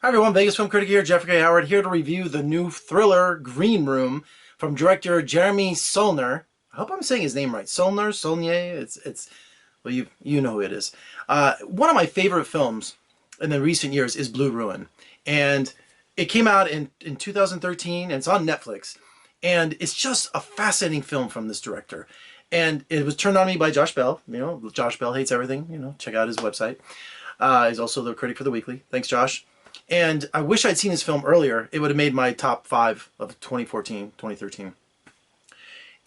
Hi everyone, Vegas Film Critic here, Jeffrey K. Howard, here to review the new thriller Green Room from director Jeremy Saulnier. I hope I'm saying his name right. Saulnier. Well, you know who it is. One of my favorite films in the recent years is Blue Ruin, and it came out in 2013, and it's on Netflix, and it's just a fascinating film from this director. And it was turned on me by Josh Bell. You know, Josh Bell hates everything. You know, check out his website. He's also the critic for The Weekly. Thanks, Josh. And I wish I'd seen this film earlier. It would have made my top 5 of 2014, 2013.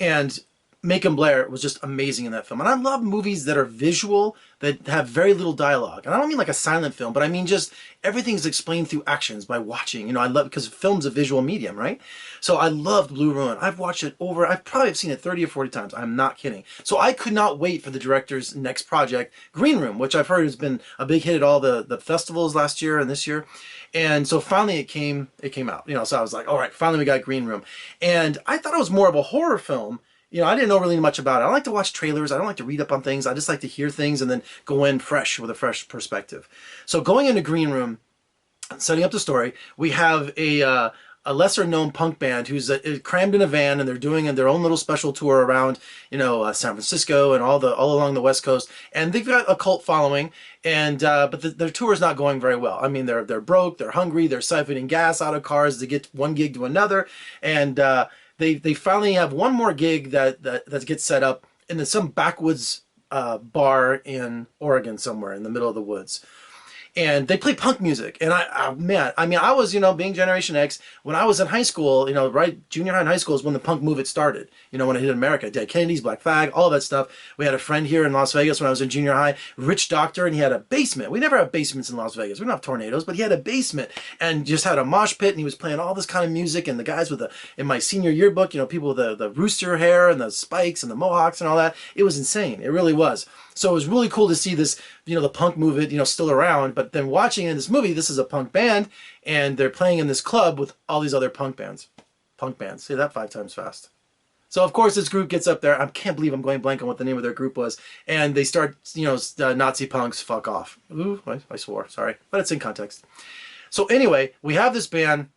And Macon Blair was just amazing in that film. And I love movies that are visual, that have very little dialogue. And I don't mean like a silent film, but I mean just everything's explained through actions by watching. You know, I love, because film's a visual medium, right? So I loved Blue Ruin. I've watched it over, I've probably seen it 30 or 40 times. I'm not kidding. So I could not wait for the director's next project, Green Room, which I've heard has been a big hit at all the festivals last year and this year. And so finally it came out. You know, so I was like, all right, finally we got Green Room. And I thought it was more of a horror film. You know, I didn't know really much about it. I like to watch trailers. I don't like to read up on things. I just like to hear things and then go in fresh with a fresh perspective. So going into Green Room, setting up the story, we have a lesser-known punk band who's crammed in a van, and they're doing their own little special tour around, you know, San Francisco and all along the West Coast. And they've got a cult following, and but their tour is not going very well. I mean, they're broke, they're hungry, they're siphoning gas out of cars to get one gig to another, and they finally have one more gig that gets set up in some backwoods bar in Oregon somewhere in the middle of the woods. And they play punk music. And I was, you know, being Generation X, when I was in high school, you know, right, junior high and high school is when the punk movement started. You know, when it hit America, Dead Kennedys, Black Flag, all that stuff. We had a friend here in Las Vegas when I was in junior high, rich doctor, and he had a basement. We never have basements in Las Vegas. We don't have tornadoes, but he had a basement and just had a mosh pit, and he was playing all this kind of music. And the guys in my senior yearbook, you know, people with the rooster hair and the spikes and the mohawks and all that, it was insane. It really was. So it was really cool to see this, you know, the punk movement, you know, still around. But then watching in this movie, this is a punk band, and they're playing in this club with all these other punk bands. Punk bands. Say that 5 times fast. So, of course, this group gets up there. I can't believe I'm going blank on what the name of their group was. And they start, you know, Nazi punks, fuck off. Ooh, I swore, sorry. But it's in context. So anyway, we have this band.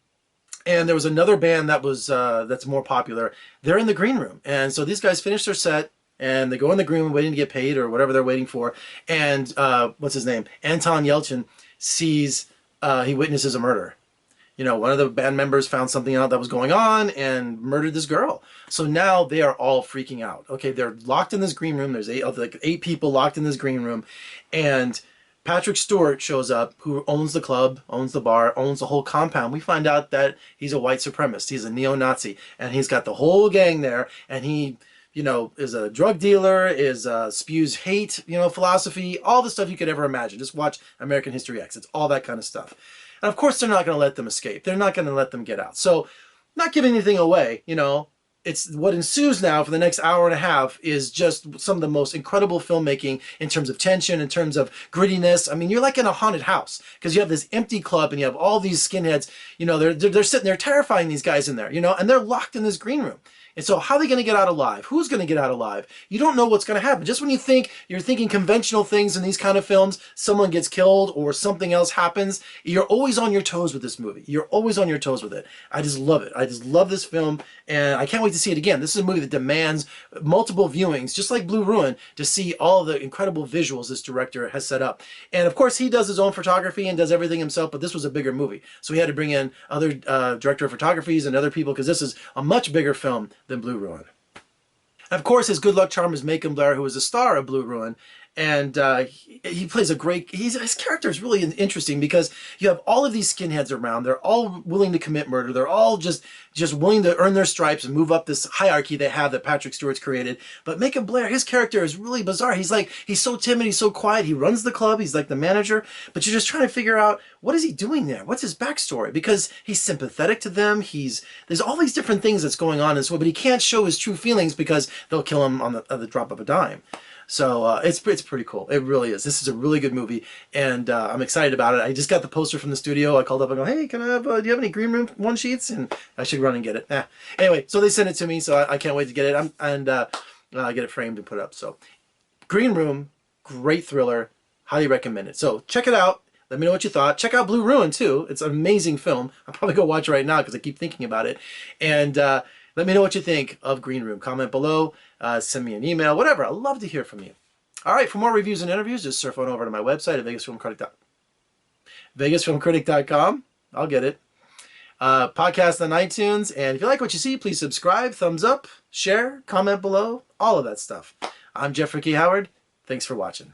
And there was another band that was that's more popular. They're in the Green Room. And so these guys finish their set. And they go in the green room waiting to get paid or whatever they're waiting for. And what's his name? Anton Yelchin he witnesses a murder. You know, one of the band members found something out that was going on and murdered this girl. So now they are all freaking out. Okay, they're locked in this green room. There's 8 people locked in this green room. And Patrick Stewart shows up, who owns the club, owns the bar, owns the whole compound. We find out that he's a white supremacist. He's a neo-Nazi. And he's got the whole gang there. And he, you know, is a drug dealer, spews hate, you know, philosophy, all the stuff you could ever imagine. Just watch American History X. It's all that kind of stuff. And of course, they're not going to let them escape. They're not going to let them get out. So, not giving anything away, you know, it's what ensues now for the next hour and a half is just some of the most incredible filmmaking in terms of tension, in terms of grittiness. I mean, you're like in a haunted house because you have this empty club and you have all these skinheads, you know, they're sitting there terrifying these guys in there, you know, and they're locked in this green room. And so how are they going to get out alive? Who's going to get out alive? You don't know what's going to happen. Just when you think you're thinking conventional things in these kind of films, someone gets killed or something else happens, you're always on your toes with this movie. You're always on your toes with it. I just love it. I just love this film, and I can't wait to see it again. This is a movie that demands multiple viewings, just like Blue Ruin, to see all the incredible visuals this director has set up. And of course, he does his own photography and does everything himself, but this was a bigger movie. So he had to bring in other director of photographies and other people because this is a much bigger film than Blue Ruin. And of course, his good luck charm is Macon Blair, who is a star of Blue Ruin. And he plays a great... his character is really interesting because you have all of these skinheads around. They're all willing to commit murder. They're all just willing to earn their stripes and move up this hierarchy they have that Patrick Stewart's created. But Macon Blair, his character is really bizarre. He's so timid. He's so quiet. He runs the club. He's like the manager. But you're just trying to figure out, what is he doing there? What's his backstory? Because he's sympathetic to them. There's all these different things that's going on in this way, but he can't show his true feelings because they'll kill him on the drop of a dime. So it's pretty cool. It really is. This is a really good movie, and I'm excited about it. I just got the poster from the studio. I called up and go, hey, can I have? Do you have any Green Room 1 sheets? And I should run and get it. Anyway, so they sent it to me, so I can't wait to get it and get it framed and put up. So Green Room, great thriller. Highly recommend it. So check it out. Let me know what you thought. Check out Blue Ruin, too. It's an amazing film. I'll probably go watch it right now because I keep thinking about it. And let me know what you think of Green Room. Comment below. Send me an email. Whatever. I'd love to hear from you. All right. For more reviews and interviews, just surf on over to my website at vegasfilmcritic.com. I'll get it. Podcast on iTunes. And if you like what you see, please subscribe, thumbs up, share, comment below, all of that stuff. I'm Jeffrey K. Howard. Thanks for watching.